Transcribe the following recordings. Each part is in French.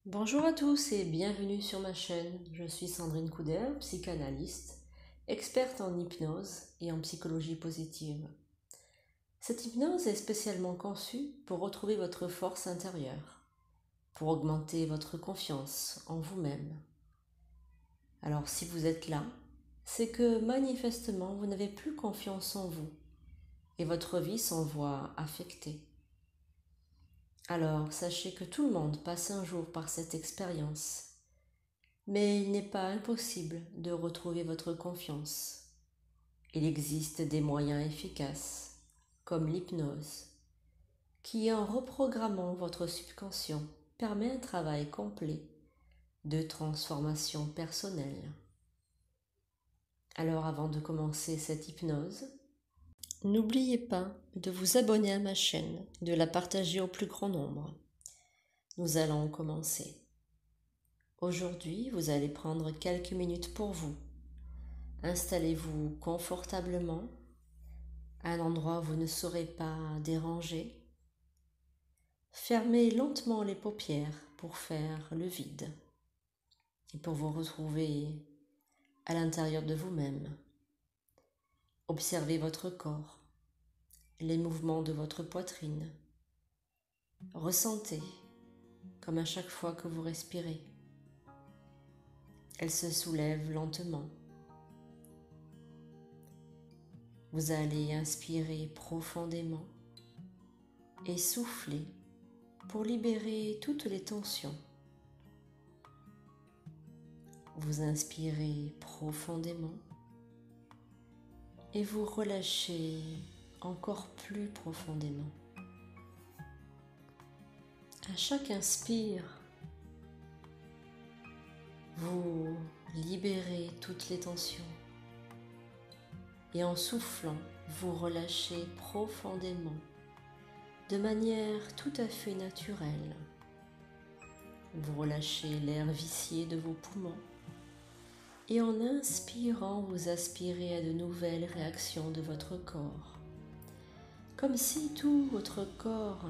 Bonjour à tous et bienvenue sur ma chaîne. Je suis Sandrine Couder, psychanalyste, experte en hypnose et en psychologie positive. Cette hypnose est spécialement conçue pour retrouver votre force intérieure, pour augmenter votre confiance en vous-même. Alors si vous êtes là, c'est que manifestement vous n'avez plus confiance en vous et votre vie s'en voit affectée. Alors sachez que tout le monde passe un jour par cette expérience. Mais il n'est pas impossible de retrouver votre confiance. Il existe des moyens efficaces, comme l'hypnose, qui en reprogrammant votre subconscient permet un travail complet de transformation personnelle. Alors avant de commencer cette hypnose, n'oubliez pas de vous abonner à ma chaîne, de la partager au plus grand nombre. Nous allons commencer. Aujourd'hui, vous allez prendre quelques minutes pour vous. Installez-vous confortablement à un endroit où vous ne serez pas dérangé. Fermez lentement les paupières pour faire le vide et pour vous retrouver à l'intérieur de vous-même. Observez votre corps, les mouvements de votre poitrine. Ressentez comme à chaque fois que vous respirez. Elle se soulève lentement. Vous allez inspirer profondément et souffler pour libérer toutes les tensions. Vous inspirez profondément et vous relâchez encore plus profondément. À chaque inspire, vous libérez toutes les tensions et en soufflant, vous relâchez profondément de manière tout à fait naturelle. Vous relâchez l'air vicié de vos poumons et en inspirant, vous aspirez à de nouvelles réactions de votre corps, comme si tout votre corps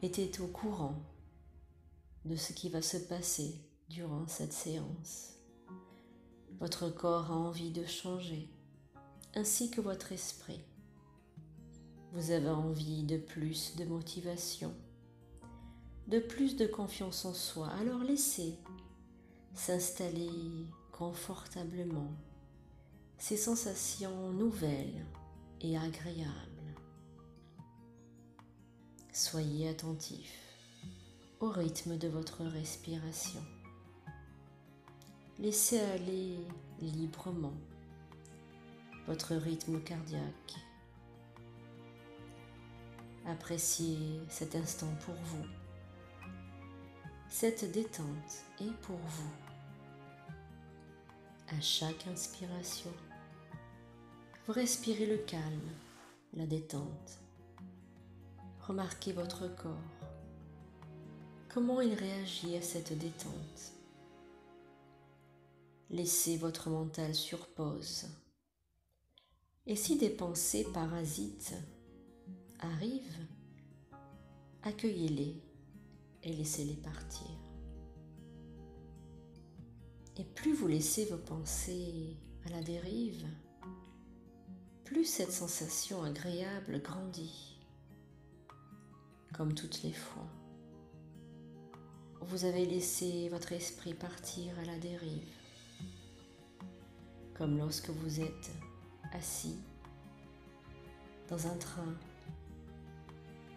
était au courant de ce qui va se passer durant cette séance. Votre corps a envie de changer, ainsi que votre esprit. Vous avez envie de plus de motivation, de plus de confiance en soi. Alors laissez s'installer confortablement ces sensations nouvelles et agréables. Soyez attentif au rythme de votre respiration. Laissez aller librement votre rythme cardiaque. Appréciez cet instant pour vous. Cette détente est pour vous. À chaque inspiration, vous respirez le calme, la détente. Remarquez votre corps. Comment il réagit à cette détente? Laissez votre mental sur pause. Et si des pensées parasites arrivent, accueillez-les et laissez-les partir. Et plus vous laissez vos pensées à la dérive, plus cette sensation agréable grandit. Comme toutes les fois, vous avez laissé votre esprit partir à la dérive, comme lorsque vous êtes assis dans un train,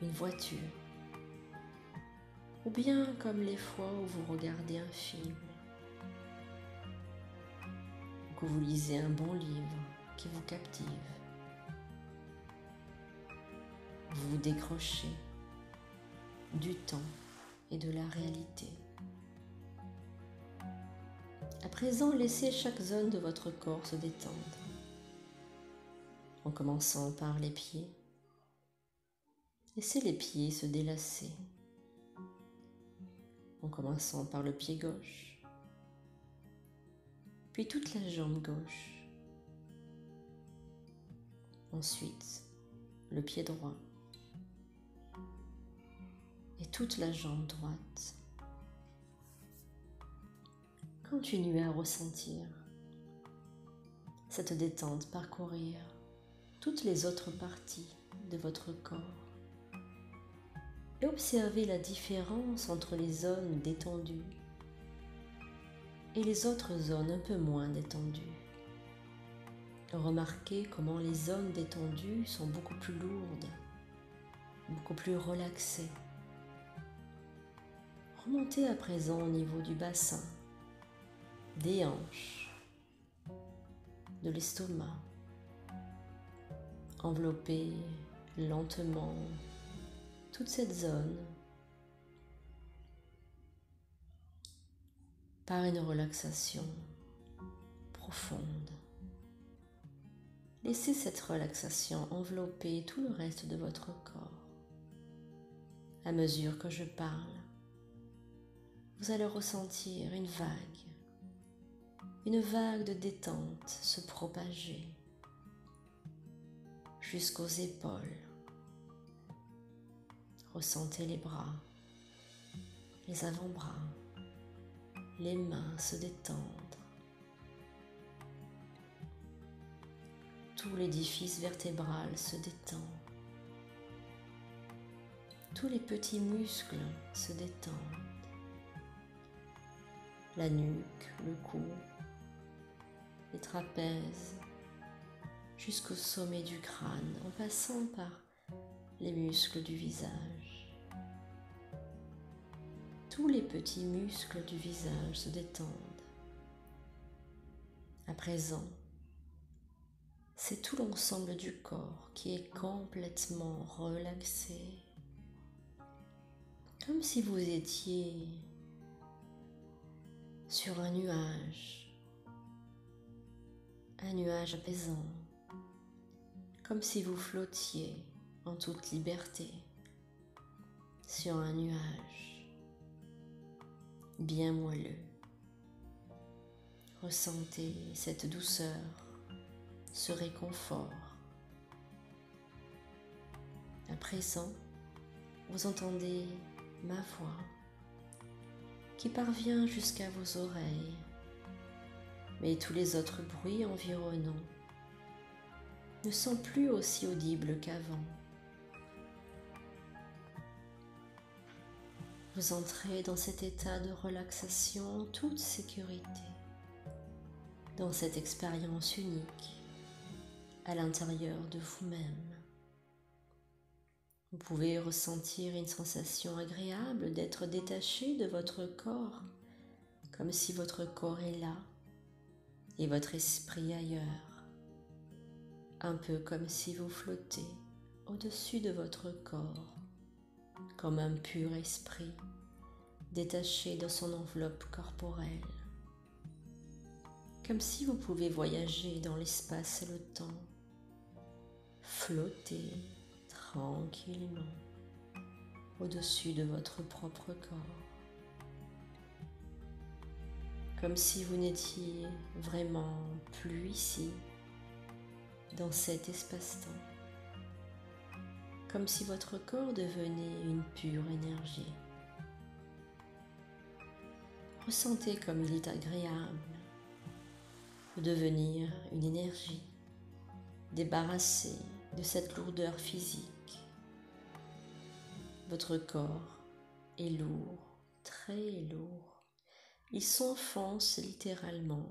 une voiture, ou bien comme les fois où vous regardez un film, ou que vous lisez un bon livre qui vous captive. Vous vous décrochez du temps et de la réalité. À présent, laissez chaque zone de votre corps se détendre, en commençant par les pieds. Laissez les pieds se délasser, en commençant par le pied gauche, puis toute la jambe gauche, ensuite le pied droit et toute la jambe droite. continuez à ressentir cette détente parcourir toutes les autres parties de votre corps et observez la différence entre les zones détendues et les autres zones un peu moins détendues. Remarquez comment les zones détendues sont beaucoup plus lourdes, beaucoup plus relaxées. Remontez à présent au niveau du bassin, des hanches, de l'estomac. Enveloppez lentement toute cette zone par une relaxation profonde. Laissez cette relaxation envelopper tout le reste de votre corps. À mesure que je parle, vous allez ressentir une vague de détente se propager jusqu'aux épaules. Ressentez les bras, les avant-bras, les mains se détendre. Tout l'édifice vertébral se détend. Tous les petits muscles se détendent. La nuque, le cou, les trapèzes, jusqu'au sommet du crâne, en passant par les muscles du visage. Tous les petits muscles du visage se détendent. À présent, c'est tout l'ensemble du corps qui est complètement relaxé, comme si vous étiez sur un nuage apaisant, comme si vous flottiez en toute liberté sur un nuage bien moelleux. Ressentez cette douceur, ce réconfort. À présent, vous entendez ma voix qui parvient jusqu'à vos oreilles, mais tous les autres bruits environnants ne sont plus aussi audibles qu'avant. Vous entrez dans cet état de relaxation en toute sécurité, dans cette expérience unique à l'intérieur de vous-même. Vous pouvez ressentir une sensation agréable d'être détaché de votre corps, comme si votre corps est là et votre esprit ailleurs, un peu comme si vous flottez au-dessus de votre corps, comme un pur esprit détaché de son enveloppe corporelle, comme si vous pouvez voyager dans l'espace et le temps, flotter tranquillement au-dessus de votre propre corps, comme si vous n'étiez vraiment plus ici, dans cet espace-temps, comme si votre corps devenait une pure énergie. Ressentez comme il est agréable de devenir une énergie débarrassée de cette lourdeur physique. Votre corps est lourd, très lourd. Il s'enfonce littéralement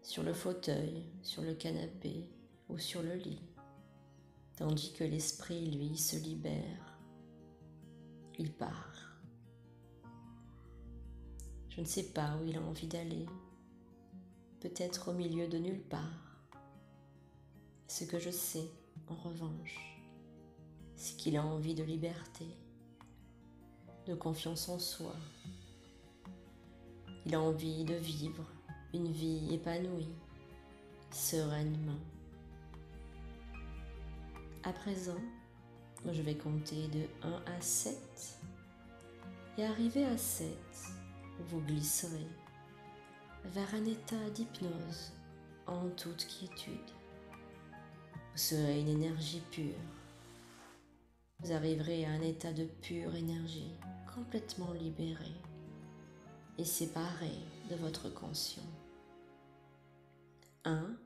sur le fauteuil, sur le canapé ou sur le lit, tandis que l'esprit, lui, se libère. Il part. Je ne sais pas où il a envie d'aller, peut-être au milieu de nulle part. Ce que je sais, en revanche, c'est qu'il a envie de liberté, de confiance en soi. Il a envie de vivre une vie épanouie, sereinement. À présent, je vais compter de 1 à 7 et arrivé à 7, vous glisserez vers un état d'hypnose en toute quiétude. Vous serez une énergie pure. Vous arriverez à un état de pure énergie, complètement libéré et séparé de votre conscient. 1,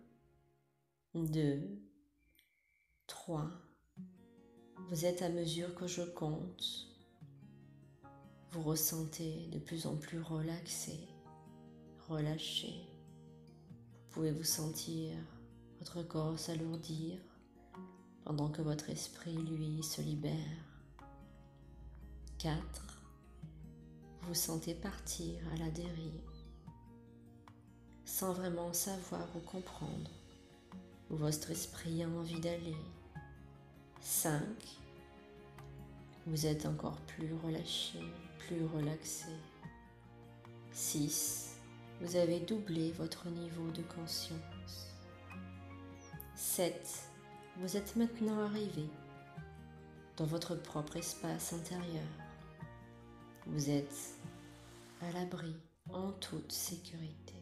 2, 3. Vous êtes à mesure que je compte. Vous ressentez de plus en plus relaxé, relâché. Vous pouvez vous sentir votre corps s'alourdir pendant que votre esprit, lui, se libère. 4. Vous vous sentez partir à la dérive, sans vraiment savoir ou comprendre où votre esprit a envie d'aller. 5. Vous êtes encore plus relâché, plus relaxé. 6. Vous avez doublé votre niveau de conscience. 7. Vous êtes maintenant arrivé dans votre propre espace intérieur. Vous êtes à l'abri, en toute sécurité.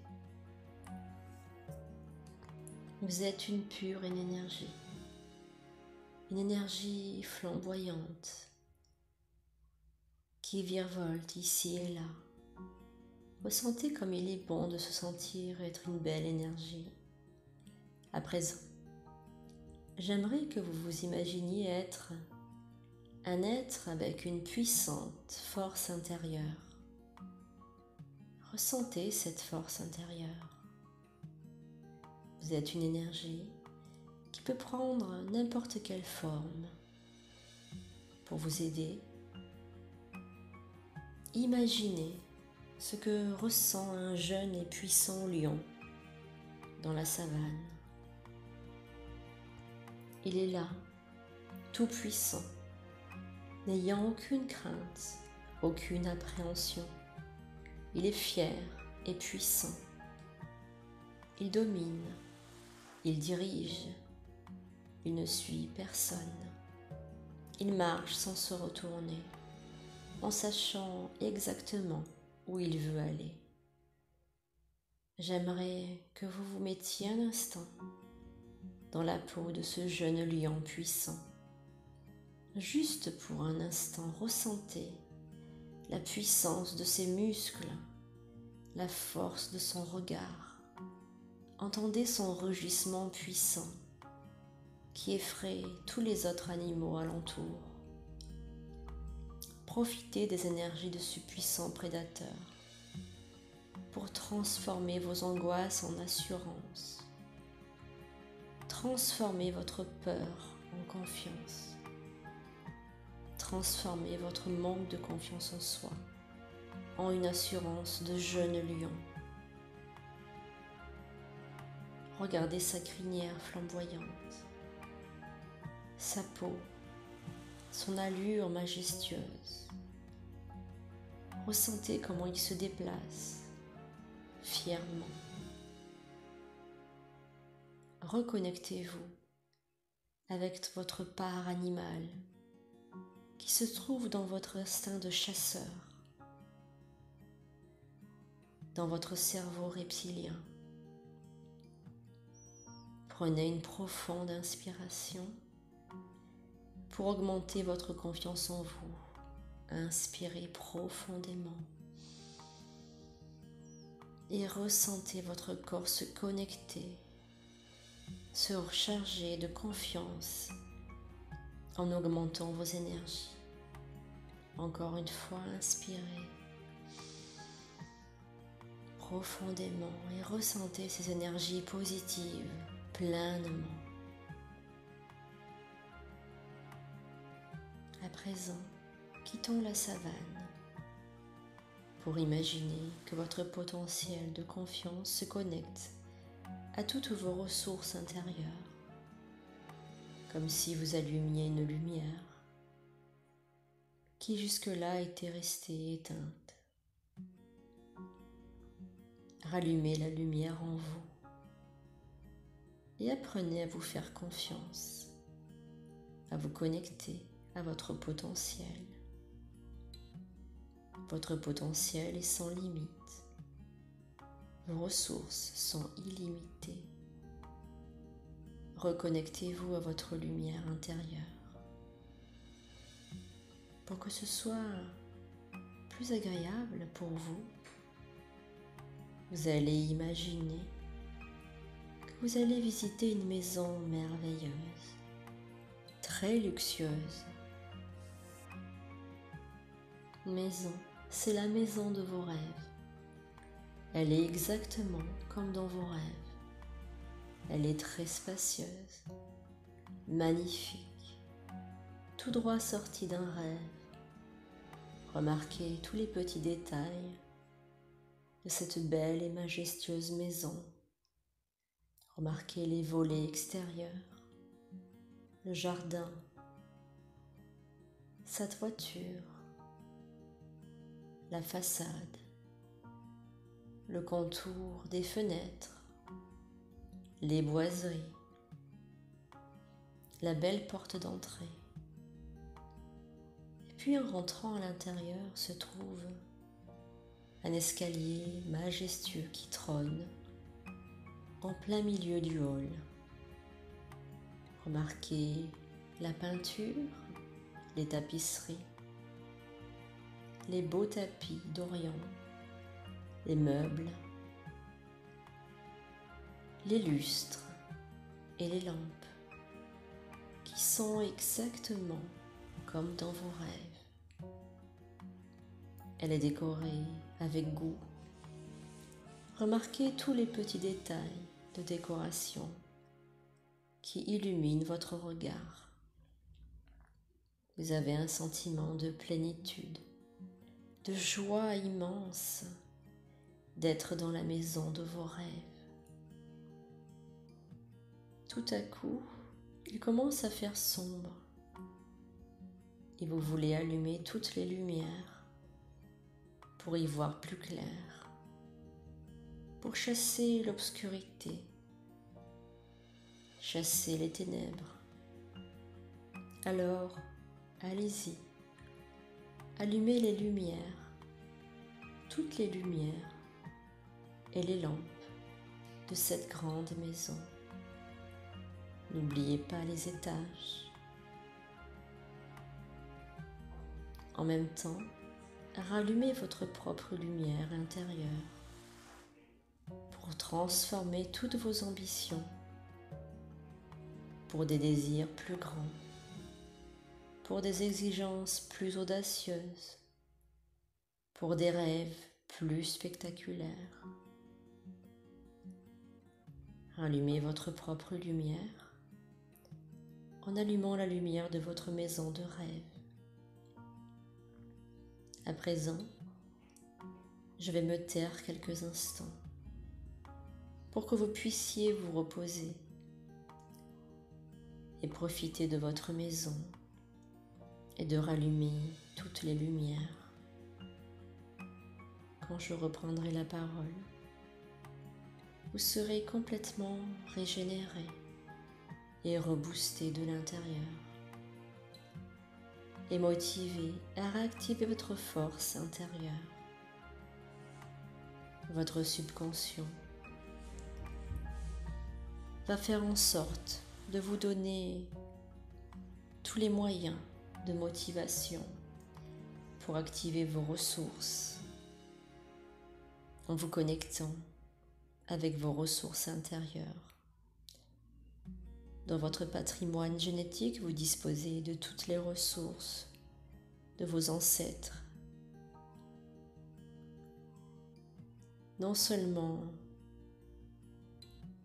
Vous êtes une pure une énergie flamboyante qui virevolte ici et là. Ressentez comme il est bon de se sentir être une belle énergie. À présent, j'aimerais que vous vous imaginiez être un être avec une puissante force intérieure. Ressentez cette force intérieure. Vous êtes une énergie qui peut prendre n'importe quelle forme. Pour vous aider, imaginez ce que ressent un jeune et puissant lion dans la savane. Il est là, tout puissant, n'ayant aucune crainte, aucune appréhension. Il est fier et puissant. Il domine, il dirige, il ne suit personne. Il marche sans se retourner, en sachant exactement où il veut aller. J'aimerais que vous vous mettiez un instant dans la peau de ce jeune lion puissant. Juste pour un instant, ressentez la puissance de ses muscles, la force de son regard. Entendez son rugissement puissant qui effraie tous les autres animaux alentour. Profitez des énergies de ce puissant prédateur pour transformer vos angoisses en assurance. Transformez votre peur en confiance. Transformez votre manque de confiance en soi en une assurance de jeune lion. Regardez sa crinière flamboyante, sa peau, son allure majestueuse. Ressentez comment il se déplace fièrement. Reconnectez-vous avec votre part animale qui se trouve dans votre instinct de chasseur, dans votre cerveau reptilien. Prenez une profonde inspiration pour augmenter votre confiance en vous. Inspirez profondément et ressentez votre corps se connecter, se recharger de confiance en augmentant vos énergies. Encore une fois, inspirez profondément et ressentez ces énergies positives pleinement. À présent, quittons la savane pour imaginer que votre potentiel de confiance se connecte à toutes vos ressources intérieures, comme si vous allumiez une lumière qui jusque-là était restée éteinte. Rallumez la lumière en vous et apprenez à vous faire confiance, à vous connecter à votre potentiel. Votre potentiel est sans limite. Vos ressources sont illimitées. Reconnectez-vous à votre lumière intérieure pour que ce soit plus agréable pour vous. Vous allez imaginer que vous allez visiter une maison merveilleuse, très luxueuse. Une maison, c'est la maison de vos rêves. Elle est exactement comme dans vos rêves. Elle est très spacieuse, magnifique, tout droit sortie d'un rêve. Remarquez tous les petits détails de cette belle et majestueuse maison. Remarquez les volets extérieurs, le jardin, sa toiture, la façade, le contour des fenêtres, les boiseries, la belle porte d'entrée. Et puis en rentrant à l'intérieur se trouve un escalier majestueux qui trône en plein milieu du hall. Remarquez la peinture, les tapisseries, les beaux tapis d'Orient, les meubles, les lustres et les lampes qui sont exactement comme dans vos rêves. Elle est décorée avec goût. Remarquez tous les petits détails de décoration qui illuminent votre regard. Vous avez un sentiment de plénitude, de joie immense d'être dans la maison de vos rêves. Tout à coup, il commence à faire sombre et vous voulez allumer toutes les lumières pour y voir plus clair, pour chasser l'obscurité, chasser les ténèbres. Alors, allez-y, allumez les lumières, toutes les lumières et les lampes de cette grande maison. N'oubliez pas les étages. En même temps, rallumez votre propre lumière intérieure pour transformer toutes vos ambitions pour des désirs plus grands, pour des exigences plus audacieuses, pour des rêves plus spectaculaires. Rallumez votre propre lumière en allumant la lumière de votre maison de rêve. À présent, je vais me taire quelques instants pour que vous puissiez vous reposer et profiter de votre maison et de rallumer toutes les lumières. Quand je reprendrai la parole, vous serez complètement régénéré et reboosté de l'intérieur et motivé à réactiver votre force intérieure. Votre subconscient va faire en sorte de vous donner tous les moyens de motivation pour activer vos ressources en vous connectant avec vos ressources intérieures. Dans votre patrimoine génétique, vous disposez de toutes les ressources de vos ancêtres. Non seulement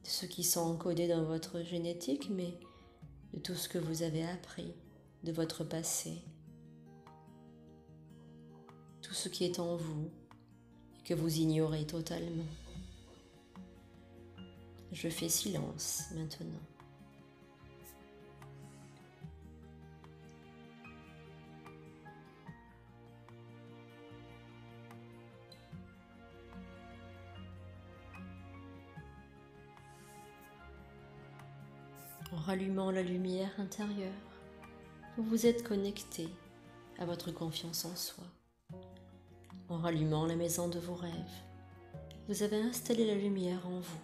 de ceux qui sont encodés dans votre génétique, mais de tout ce que vous avez appris de votre passé. Tout ce qui est en vous et que vous ignorez totalement. Je fais silence maintenant. En rallumant la lumière intérieure, vous vous êtes connecté à votre confiance en soi. En rallumant la maison de vos rêves, vous avez installé la lumière en vous.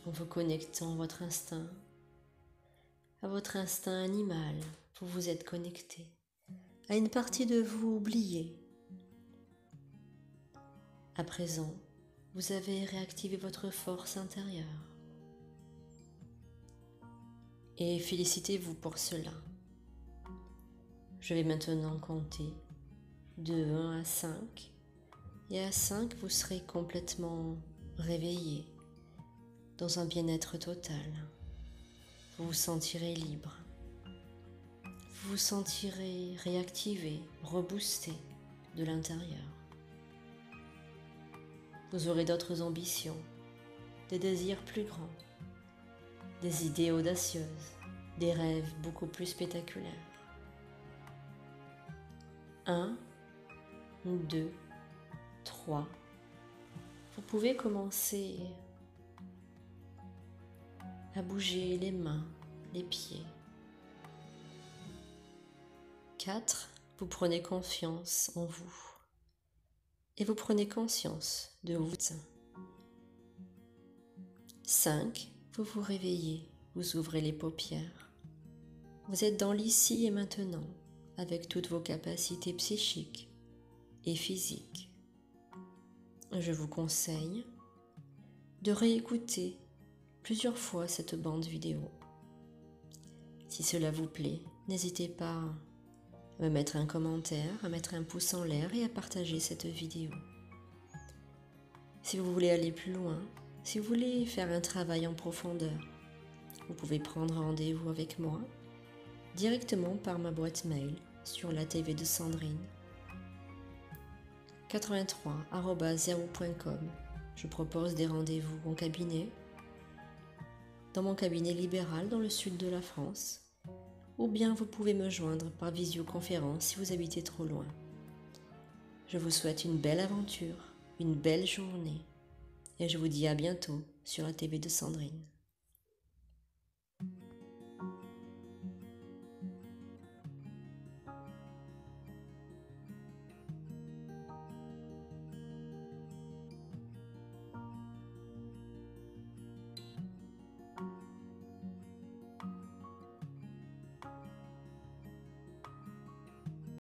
En vous connectant à votre instinct animal, vous vous êtes connecté à une partie de vous oubliée. À présent, vous avez réactivé votre force intérieure. Et félicitez-vous pour cela. Je vais maintenant compter de 1 à 5. Et à 5, vous serez complètement réveillé, dans un bien-être total. Vous vous sentirez libre. Vous vous sentirez réactivé, reboosté de l'intérieur. Vous aurez d'autres ambitions, des désirs plus grands, des idées audacieuses, des rêves beaucoup plus spectaculaires. 1, 2, 3. Vous pouvez commencer à bouger les mains, les pieds. 4. Vous prenez confiance en vous et vous prenez conscience de vous. 5. Vous vous réveillez, vous ouvrez les paupières. Vous êtes dans l'ici et maintenant avec toutes vos capacités psychiques et physiques. Je vous conseille de réécouter plusieurs fois cette bande vidéo. Si cela vous plaît, n'hésitez pas à me mettre un commentaire, à mettre un pouce en l'air et à partager cette vidéo. Si vous voulez aller plus loin, si vous voulez faire un travail en profondeur, vous pouvez prendre rendez-vous avec moi directement par ma boîte mail sur la TV de Sandrine 83@yahoo.com. Je propose des rendez-vous en cabinet, dans mon cabinet libéral dans le sud de la France, ou bien vous pouvez me joindre par visioconférence si vous habitez trop loin. Je vous souhaite une belle aventure, une belle journée, et je vous dis à bientôt sur la TV de Sandrine.